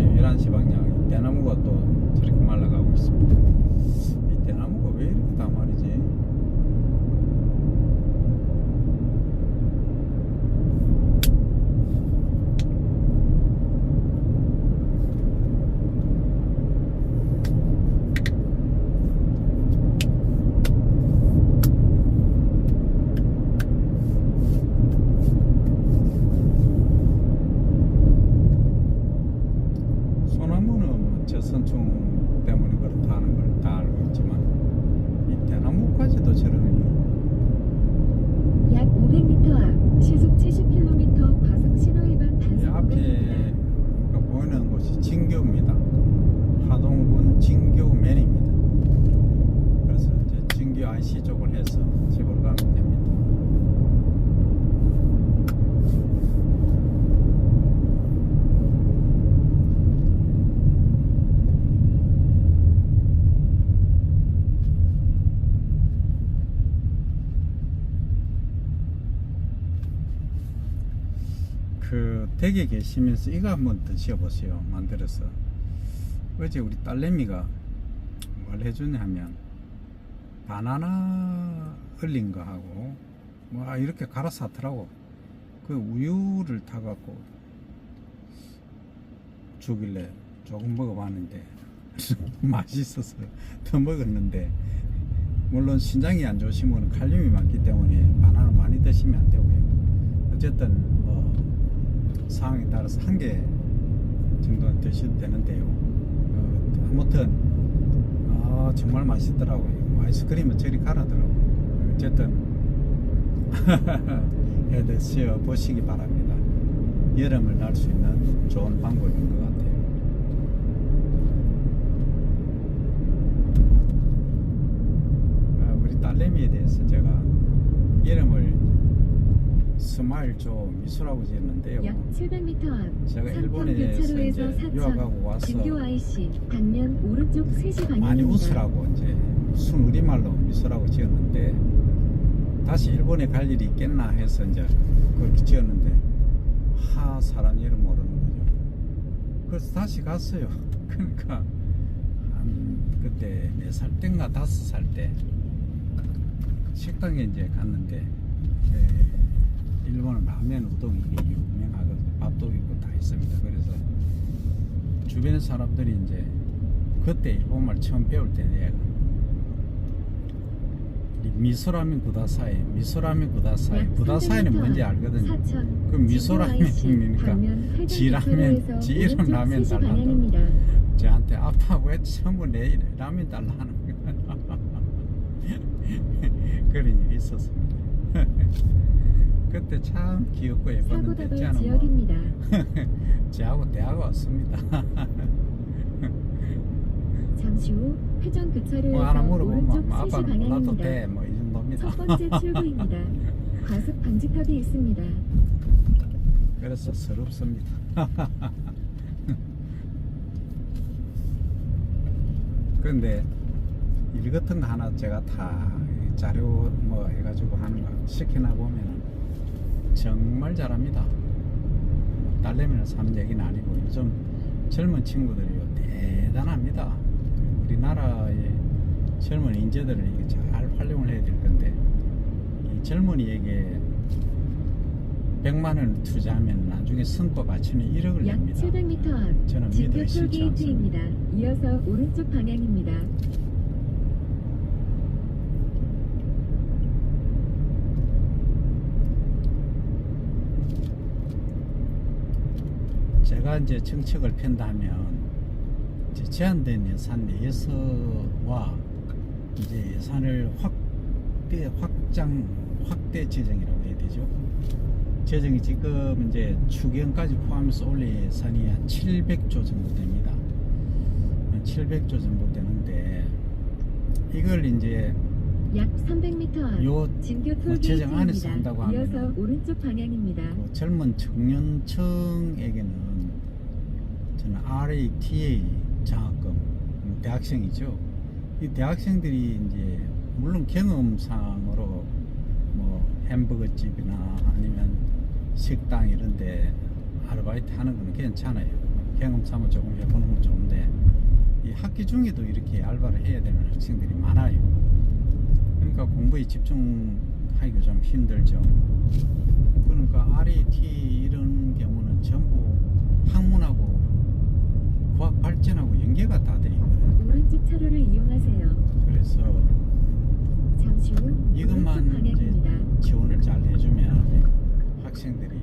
Speaker 1: 12시, 11시 방향 대나무가 또 저렇게 말라가고 있습니다. 이 대나무가 왜 이렇게 다 말이지? 소나무는 뭐 저선충 때문에 그렇다는 걸 다 알고 있지만 이 대나무까지도 저런
Speaker 2: 약 500m 앞 시속 70km 과속 신호 위반
Speaker 1: 이
Speaker 2: 단속
Speaker 1: 앞에
Speaker 2: 구간입니다.
Speaker 1: 보이는 곳이 진교입니다. 하동군 진교면입니다. 그래서 이제 진교 IC 쪽을 해서 집으로 가면 됩니다. 그 댁에 계시면서 이거 한번 드셔보세요. 만들어서. 어제 우리 딸내미가 뭘 해주냐 하면 바나나 얼린 거 하고 뭐 이렇게 갈아서 하더라고. 그 우유를 타갖고 주길래 조금 먹어봤는데 맛있어서 더 먹었는데, 물론 신장이 안 좋으시면 칼륨이 많기 때문에 바나나 많이 드시면 안 되고요. 어쨌든 상황에 따라서 한 개 정도 드셔도 되는데요. 아무튼 정말 맛있더라고요. 아이스크림은 저리 가라더라고요. 어쨌든 해 드셔 보시기 바랍니다. 여름을 날 수 있는 좋은 방법인 것 같아요. 우리 딸내미에 대해서 제가 이름을 스마일조 미수라고 지었는데요.
Speaker 2: 약 700m 앞
Speaker 1: 제가
Speaker 2: 삼평
Speaker 1: 일본에서
Speaker 2: 교차로에서
Speaker 1: 이제 유학하고
Speaker 2: 사천
Speaker 1: 와서
Speaker 2: 진교 IC 방면 오른쪽 3시 방향입니다.
Speaker 1: 많이 웃으라고 이제 순우리말로 미수라고 지었는데, 다시 일본에 갈 일이 있겠나 해서 이제 그렇게 지었는데 사람 이름 모르는 거죠. 그래서 다시 갔어요. 그러니까 한 그때 4살 때인가 5살 때 식당에 이제 갔는데 일본은 라면 우동이 유명하거든요. 밥도 있고 다 있습니다. 그래서 주변 사람들이 이제 그때 일본말 처음 배울 때 내가 미소라면 구다사이, 미소라면 구다사이, 구다사이는 뭔지 알거든요. 그 미소라면이니까 지라면, 지 이름 라면 달라고. 저한테 아빠 왜 전부 내 라면 달라 하는 거야. 그런 일이 있었습니다. 그때 참 귀엽고 예뻤는데
Speaker 2: 사고다발 지역입니다.
Speaker 1: 저하고 대학 왔습니다.
Speaker 2: 잠시 후 회전 교차로에서
Speaker 1: 뭐 하나 물어보면
Speaker 2: 오른쪽
Speaker 1: 뭐
Speaker 2: 3시
Speaker 1: 아빠는 몰라도
Speaker 2: 방향입니다.
Speaker 1: 돼, 뭐 이 정도입니다.
Speaker 2: 첫 번째 출구입니다. 과속 방지턱이 있습니다.
Speaker 1: 그래서 서럽습니다. 그런데 일 같은 거 하나 제가 다 자료 뭐 해가지고 하는 거 시키나 보면은 정말 잘합니다. 딸내미는 사는 얘기는 아니고 요즘 젊은 친구들이요 대단합니다. 우리나라의 젊은 인재들을 이게 잘 활용을 해야 될 건데, 이 젊은이에게 100만 원을 투자하면 나중에 성과 가치는 1억을
Speaker 2: 약
Speaker 1: 냅니다.
Speaker 2: 700m 앞
Speaker 1: 저는
Speaker 2: 진교
Speaker 1: 믿어 싫지
Speaker 2: 톨게이트입니다. 이어서 오른쪽 방향입니다.
Speaker 1: 제가 이제 정책을 편다면 이제 제한된 예산 내에서와 이제 예산을 확대 재정이라고 해야 되죠. 재정이 지금 이제 추경까지 포함해서 올해 예산이 한 700조 정도 됩니다. 700조 정도 되는데 이걸 이제
Speaker 2: 약 300m 앞
Speaker 1: 요
Speaker 2: 진교
Speaker 1: 재정 안에서
Speaker 2: 톨게이트입니다.
Speaker 1: 한다고
Speaker 2: 이어서
Speaker 1: 하면
Speaker 2: 오른쪽 방향입니다.
Speaker 1: 그 젊은 청년층에게는 저는 RATA 장학금, 대학생이죠. 이 대학생들이 이제 물론 경험상으로 뭐 햄버거 집이나 아니면 식당 이런데 아르바이트 하는 거는 괜찮아요. 경험 삼아 조금 해보는 건 좋은데 이 학기 중에도 이렇게 알바를 해야 되는 학생들이 많아요. 그러니까 공부에 집중하기가 좀 힘들죠. 그러니까 RET 이런 경우는 전부 학문하고 과학 발전하고 연계가 다 돼 있거든요.
Speaker 2: 오른쪽 차로를 이용하세요.
Speaker 1: 그래서
Speaker 2: 잠시 후 오른쪽
Speaker 1: 이것만
Speaker 2: 방향입니다.
Speaker 1: 이제 지원을 잘 해주면 학생들이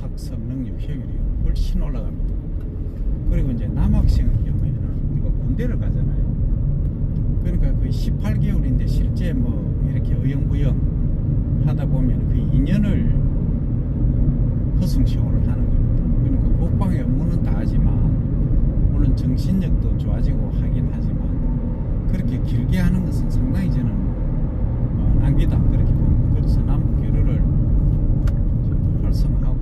Speaker 1: 학습 능력 효율이 훨씬 올라갑니다. 그리고 이제 남학생의 경우에는 우리가 군대를 가잖아요. 그러니까 거의 18개월인데 실제 뭐 이렇게 어영부영 하다 보면 그 2년을 허송세월을 하는 겁니다. 그러니까 국방의 업무는 다 하지만 물론 정신력도 좋아지고 하긴 하지만 그렇게 길게 하는 것은 상당히 저는 낭비다 그렇게 봅니다. 그래서 남북 교류를 좀 더 활성화하고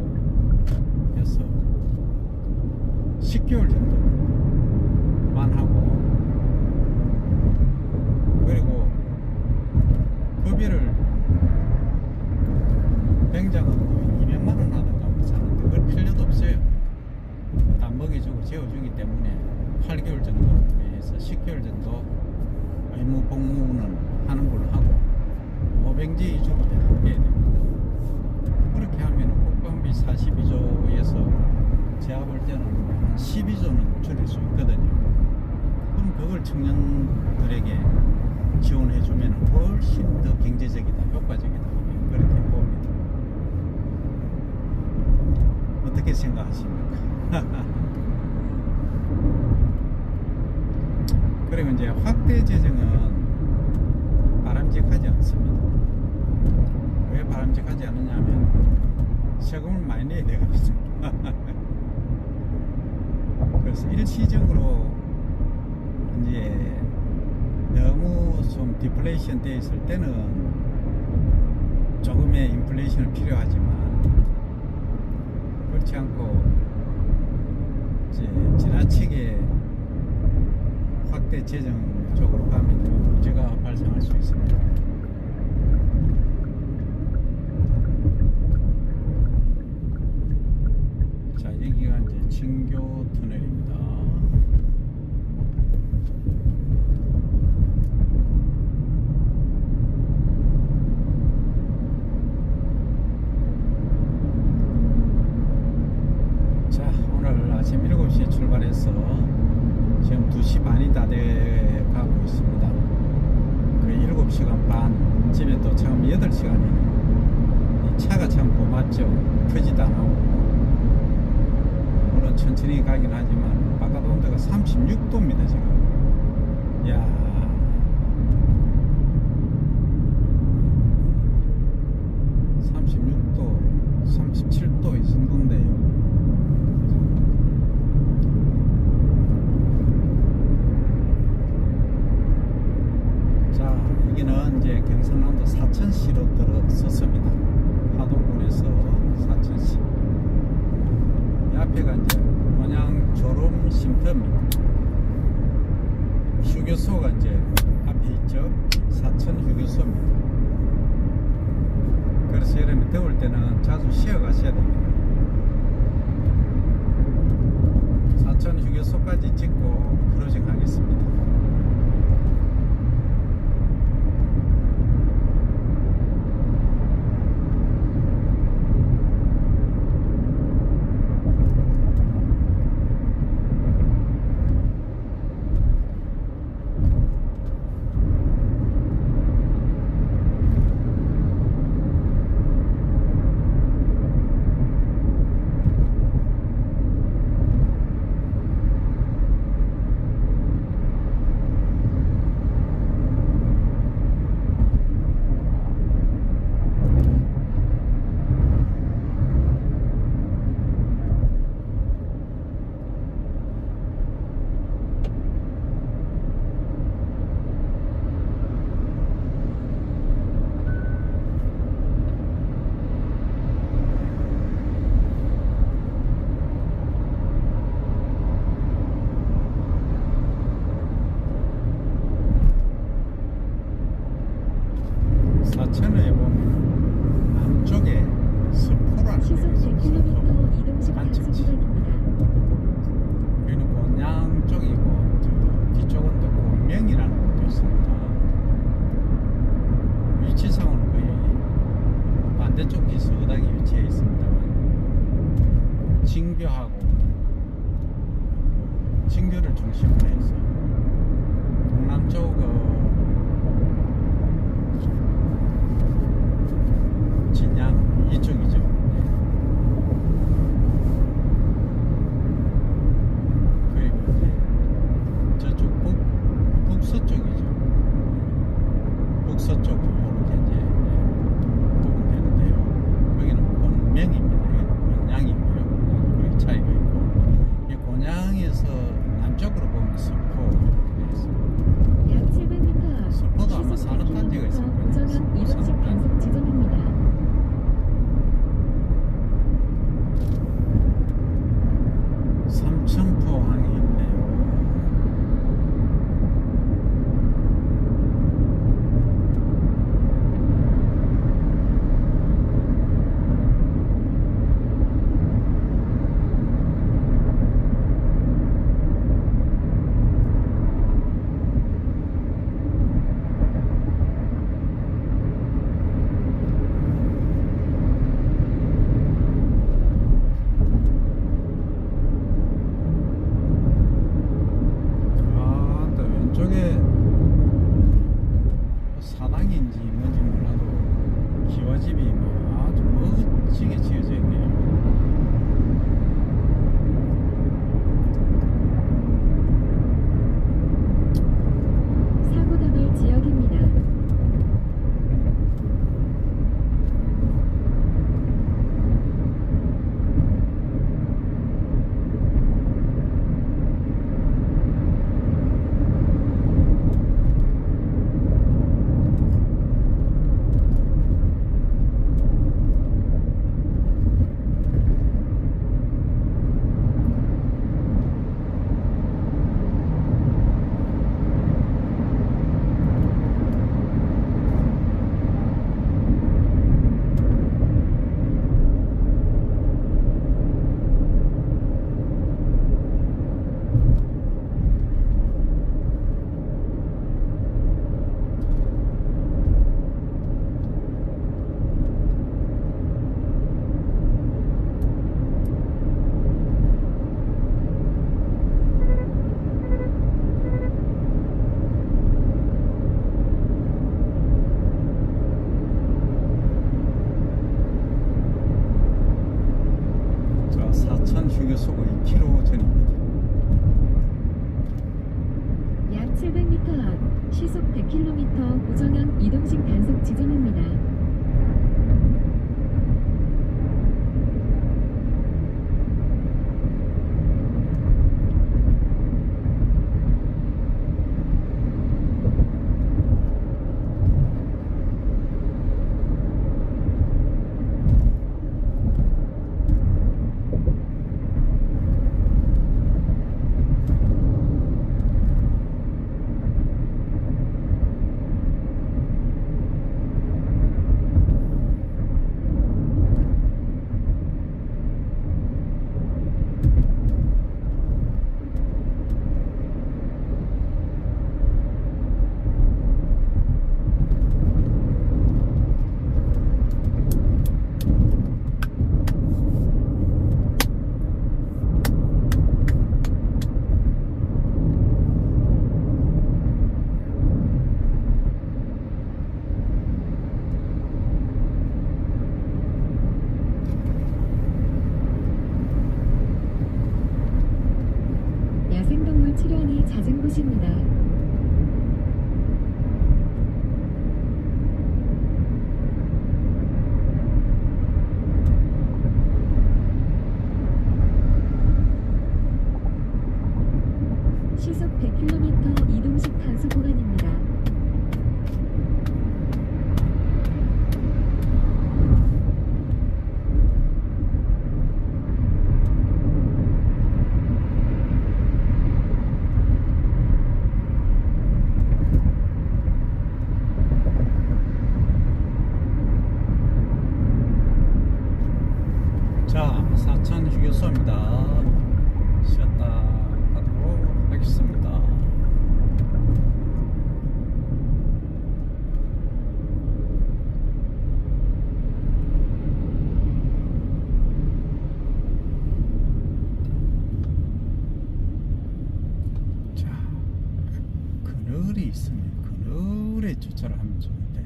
Speaker 1: 해서 10개월 정도만 하고 그리고 급여를 병장은 뭐 200만 원 하던가 뭐 사는데 그럴 필요도 없어요. 다 먹여주고 재워주기 때문에 8개월 정도 해서 10개월 정도 의무 복무는 하는 걸로 하고 모병제 위주로 해야 됩니다. 그렇게 하면 국방비 42조에서 제가 볼 때는 한 12조는 줄일 수 있거든요. 그럼 그걸 청년들에게 지원해주면 훨씬 더 경제적이다, 효과적이다. 그렇게 봅니다. 어떻게 생각하십니까? 그리고 이제 확대 재정은 바람직하지 않습니다. 왜 바람직하지 않느냐면 세금을 많이 내야 되거든요. 그래서 일시적으로 이제 너무 좀 디플레이션 되어 있을 때는 조금의 인플레이션은 필요하지만 그렇지 않고 이제 지나치게 확대 재정 쪽으로 가면 좀 문제가 발생할 수 있습니다. 자, 여기가 이제 진교 터널입니다. 자, 오늘 아침 7시에 출발해서 지금 2시 반이 다 돼 가고 있습니다. 거의 7시간 반, 집에 도착하면 8시간이네요. 이 차가 참 고맙죠. 터지도 안 하고. 물론 천천히 가긴 하지만 바깥 온도가 36도입니다 지금. 이야, 36도, 37도 이 정도인데요. 여기는 이제 경상남도 사천시로 들어섰습니다. 하동군에서 사천시. 이 앞에가 이제 원양 졸업 쉼터입니다. 휴게소가 이제 앞에 있죠. 사천 휴게소입니다. 그래서 여름에 더울 때는 자주 쉬어 가셔야 됩니다. 사천 휴게소까지 찍고 크루징 하겠습니다. 광주를 중심으로 해서 동남쪽 진양 이쪽이죠. 그리고 이제 저쪽 북서쪽이죠. 북서쪽으로 이렇게 이제 구분되는데요. 여기는 곤명입니다. 여기는 곤양이고요. 그렇게 차이가 있고, 이 곤양에서 남쪽으로 보면 서포 이렇게 되어 있습니다.
Speaker 2: 약 700m 앞
Speaker 1: 서포도 아마
Speaker 2: 시속
Speaker 1: 산업단지가 있을
Speaker 2: 100km
Speaker 1: 거예요.
Speaker 2: 우정현
Speaker 1: 서포
Speaker 2: 이동식
Speaker 1: 산업단지.
Speaker 2: 단속 지점입니다.
Speaker 1: 삼천포항이 있네요. 또 왼쪽에 사당인지 뭔지 몰라도 기와집이 뭐 아주 멋지게 지어져 있네요.
Speaker 2: 사고 다발 지역입니다.
Speaker 1: 자, 사천 휴게소가 2km 전입니다.
Speaker 2: 약 700m 앞 시속 100km 우정현 이동식 단속 지점입니다. 야생동물 출현이 잦은 곳입니다. 시속 100km 이동식 단속 구간입니다.
Speaker 1: 자, 사천 휴게소입니다. 쉬었다 가도록 하겠습니다. 그늘이 있으면 그늘에 주차를 하면 좋은데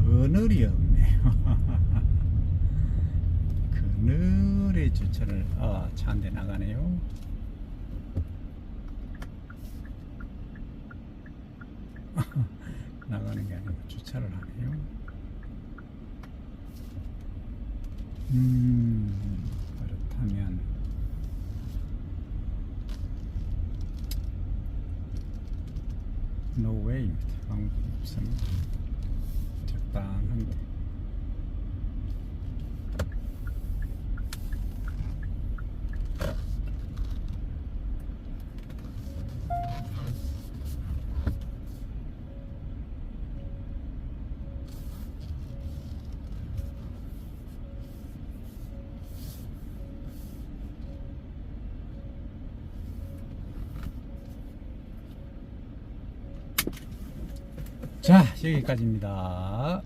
Speaker 1: 그늘이 없네요. 그늘에 주차를 차 한 대 나가네요. 나가는 게 아니고 주차를 하네요. 그렇다면 no way입니다. 방법이 없습니다. 적당한데. 자, 여기까지입니다.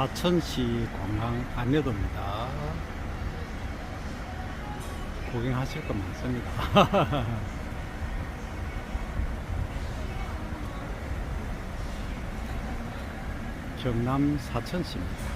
Speaker 1: 사천시 공항 안내도입니다. 구경하실 거 많습니다. 경남 사천시입니다.